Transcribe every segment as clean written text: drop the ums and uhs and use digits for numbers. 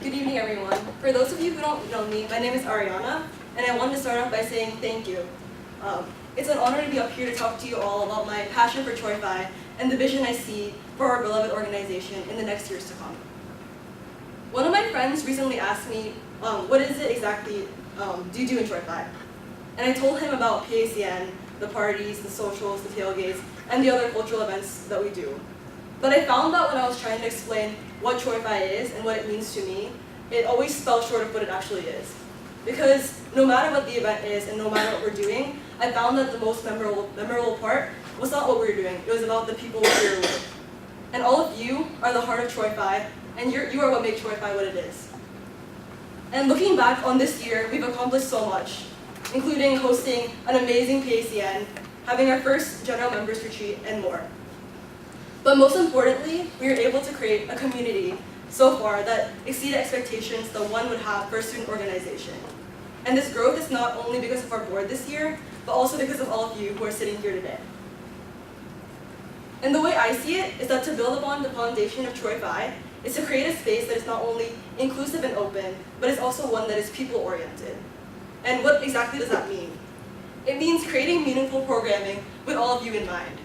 Good evening, everyone. For those of you who don't know me, my name is Arianna, and I wanted to start off by saying thank you. It's an honor to be up here to talk to you all about my passion for Troy Phi and the vision I see for our beloved organization in the next years to come. One of my friends recently asked me, what is it exactly do you do in Troy Phi? And I told him about PACN, the parties, the socials, the tailgates, and the other cultural events that we do. But I found that when I was trying to explain what Troy Phi is and what it means to me, it always fell short of what it actually is. Because no matter what the event is and no matter what we're doing, I found that the most memorable part was not what we were doing, it was about the people we were with. And all of you are the heart of Troy Phi, and you are what makes Troy Phi what it is. And looking back on this year, we've accomplished so much, including hosting an amazing PACN, having our first general members retreat, and more. But most importantly, we were able to create a community so far that exceeded expectations that one would have for a student organization. And this growth is not only because of our board this year, but also because of all of you who are sitting here today. And the way I see it is that to build upon the foundation of Troy Phi is to create a space that is not only inclusive and open, but is also one that is people-oriented. And what exactly does that mean? It means creating meaningful programming with all of you in mind.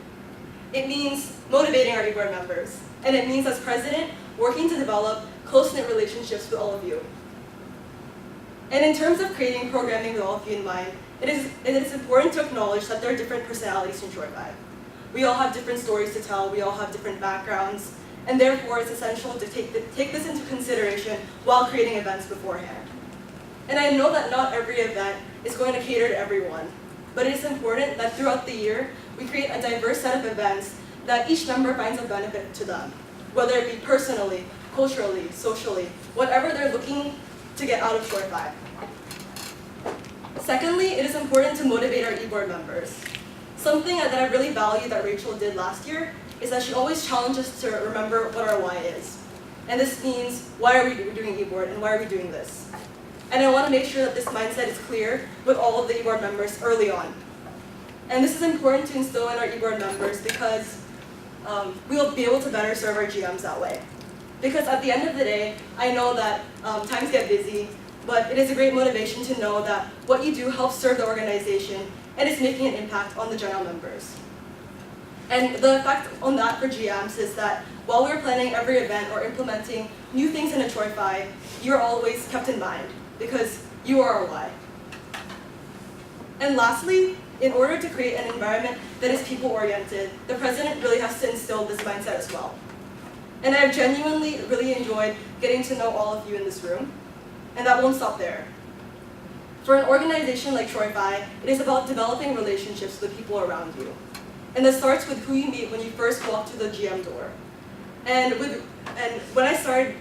It means motivating our e-board members. And it means, as president, working to develop close-knit relationships with all of you. And in terms of creating programming with all of you in mind, it is important to acknowledge that there are different personalities in Troy Phi. We all have different stories to tell, we all have different backgrounds, and therefore it's essential to take this into consideration while creating events beforehand. And I know that not every event is going to cater to everyone, but it is important that throughout the year, we create a diverse set of events that each member finds a benefit to them, whether it be personally, culturally, socially, whatever they're looking to get out of Troy Phi. Secondly, it is important to motivate our e-board members. Something that I really value that Rachel did last year is that she always challenged us to remember what our why is. And this means, why are we doing e-board and why are we doing this? And I want to make sure that this mindset is clear with all of the e-board members early on. And this is important to instill in our e-board members because we will be able to better serve our GMs that way. Because at the end of the day, I know that times get busy, but it is a great motivation to know that what you do helps serve the organization and is making an impact on the general members. And the effect on that for GMs is that while we're planning every event or implementing new things in a Troy Phi, you're always kept in mind because you are our why. And lastly, in order to create an environment that is people-oriented, the president really has to instill this mindset as well. And I've genuinely really enjoyed getting to know all of you in this room, and that won't stop there. For an organization like Troy Phi, it is about developing relationships with the people around you. And that starts with who you meet when you first walk through the GM door. And when I started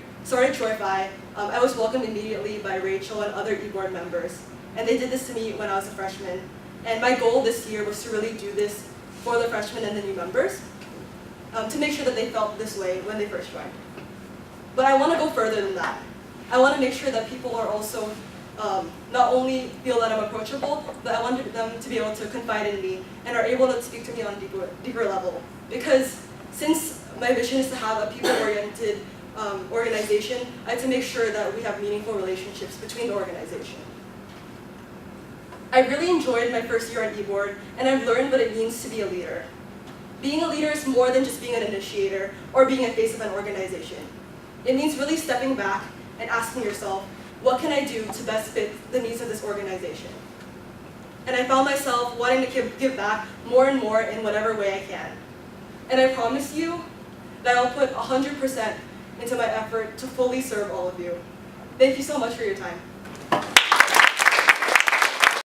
Troy Phi, I was welcomed immediately by Rachel and other e-board members. And they did this to me when I was a freshman. And my goal this year was to really do this for the freshmen and the new members, to make sure that they felt this way when they first joined. But I want to go further than that. I want to make sure that people are also not only feel that I'm approachable, but I want them to be able to confide in me and are able to speak to me on a deeper level. Because since my vision is to have a people-oriented organization, I have to make sure that we have meaningful relationships between the organization. I really enjoyed my first year on e-board, and I've learned what it means to be a leader. Being a leader is more than just being an initiator or being a face of an organization. It means really stepping back and asking yourself, what can I do to best fit the needs of this organization? And I found myself wanting to give back more and more in whatever way I can. And I promise you that I'll put 100% into my effort to fully serve all of you. Thank you so much for your time.